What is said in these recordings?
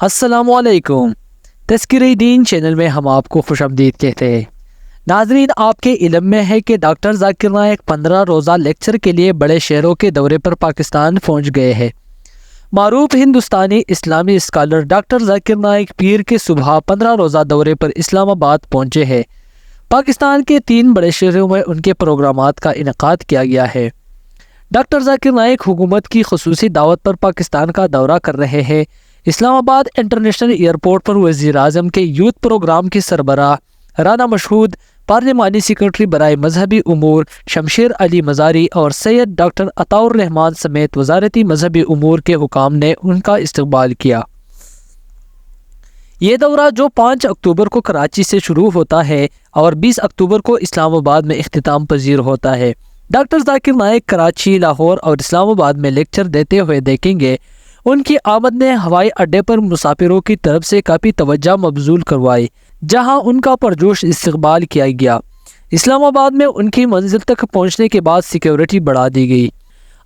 السلام علیکم۔ تذکرہ دین چینل میں ہم آپ کو خوش آمدید کہتے ہیں۔ ناظرین، آپ کے علم میں ہے کہ ڈاکٹر ذاکر نائک 15 روزہ لیکچر کے لیے بڑے شہروں کے دورے پر پاکستان پہنچ گئے ہیں۔ معروف ہندوستانی اسلامی اسکالر ڈاکٹر ذاکر نائک پیر کے صبح 15 روزہ دورے پر اسلام آباد پہنچے ہیں۔ پاکستان کے 3 بڑے شہروں میں ان کے پروگرامات کا انعقاد کیا گیا ہے۔ ڈاکٹر ذاکر نائک حکومت کی خصوصی دعوت پر پاکستان کا دورہ کر رہے ہیں۔ اسلام آباد انٹرنیشنل ایئرپورٹ پر وزیر اعظم کے یوتھ پروگرام کی سربراہ رانا مشہود، پارلیمانی سیکرٹری برائے مذہبی امور شمشیر علی مزاری اور سید ڈاکٹر عطاء الرحمان سمیت وزارتی مذہبی امور کے حکام نے ان کا استقبال کیا۔ یہ دورہ جو 5 اکتوبر کو کراچی سے شروع ہوتا ہے اور 20 اکتوبر کو اسلام آباد میں اختتام پذیر ہوتا ہے۔ ڈاکٹر ذاکر نائک کراچی، لاہور اور اسلام آباد میں لیکچر دیتے ہوئے دیکھیں گے۔ ان کی آمد نے ہوائی اڈے پر مسافروں کی طرف سے کافی توجہ مبذول کروائی، جہاں ان کا پرجوش استقبال کیا گیا۔ اسلام آباد میں ان کی منزل تک پہنچنے کے بعد سیکیورٹی بڑھا دی گئی۔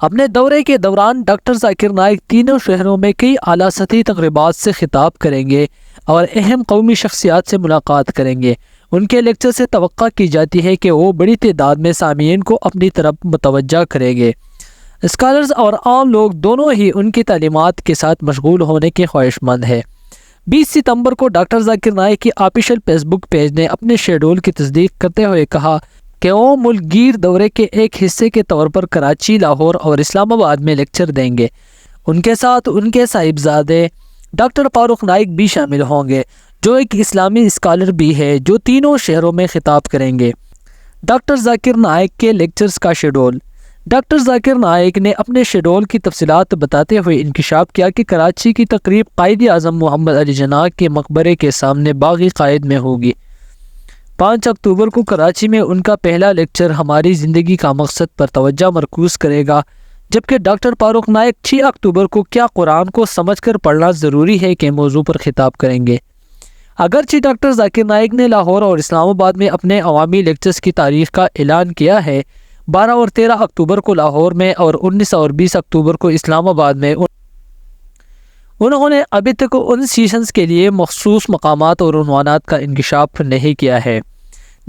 اپنے دورے کے دوران ڈاکٹر ذاکر نائک تینوں شہروں میں کئی اعلیٰ سطحی تقریبات سے خطاب کریں گے اور اہم قومی شخصیات سے ملاقات کریں گے۔ ان کے لیکچر سے توقع کی جاتی ہے کہ وہ بڑی تعداد میں سامعین کو اپنی طرف متوجہ کریں گے۔ اسکالرز اور عام لوگ دونوں ہی ان کی تعلیمات کے ساتھ مشغول ہونے کے خواہش مند ہیں۔ 20 ستمبر کو ڈاکٹر ذاکر نائک کی آفیشیل فیس بک پیج نے اپنے شیڈول کی تصدیق کرتے ہوئے کہا کہ وہ ملک گیر دورے کے ایک حصے کے طور پر کراچی، لاہور اور اسلام آباد میں لیکچر دیں گے۔ ان کے ساتھ ان کے صاحبزادے ڈاکٹر فاروق نائک بھی شامل ہوں گے، جو ایک اسلامی اسکالر بھی ہے، جو تینوں شہروں میں خطاب کریں گے۔ ڈاکٹر ذاکر نائک کے لیکچرز کا شیڈول۔ ڈاکٹر ذاکر نائک نے اپنے شیڈول کی تفصیلات بتاتے ہوئے انکشاف کیا کہ کراچی کی تقریب قائد اعظم محمد علی جناح کے مقبرے کے سامنے باغ قائد میں ہوگی۔ 5 اکتوبر کو کراچی میں ان کا پہلا لیکچر ہماری زندگی کا مقصد پر توجہ مرکوز کرے گا، جبکہ ڈاکٹر فاروق نائک 6 اکتوبر کو کیا قرآن کو سمجھ کر پڑھنا ضروری ہے کے موضوع پر خطاب کریں گے۔ اگرچہ ڈاکٹر ذاکر نائک نے لاہور اور اسلام آباد میں اپنے عوامی لیکچرز کی تاریخ کا اعلان کیا ہے، 12 اور 13 اکتوبر کو لاہور میں اور 19 اور 20 اکتوبر کو اسلام آباد میں، انہوں نے ابھی تک ان سیشنز کے لیے مخصوص مقامات اور عنوانات کا انکشاف نہیں کیا ہے۔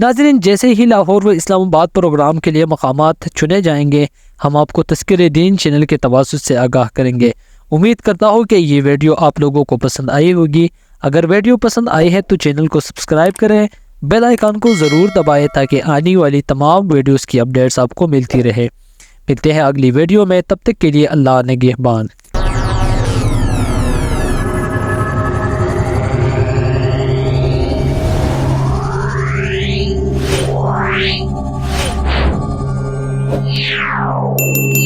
ناظرین، جیسے ہی لاہور و اسلام آباد پروگرام کے لیے مقامات چنے جائیں گے، ہم آپ کو تذکرہ دین چینل کے توسط سے آگاہ کریں گے۔ امید کرتا ہوں کہ یہ ویڈیو آپ لوگوں کو پسند آئی ہوگی۔ اگر ویڈیو پسند آئی ہے تو چینل کو سبسکرائب کریں، بیل آئیکن کو ضرور دبائیں تاکہ آنے والی تمام ویڈیوز کی اپڈیٹس آپ کو ملتی رہے۔ ملتے ہیں اگلی ویڈیو میں، تب تک کے لیے اللہ نگہبان۔ Wow.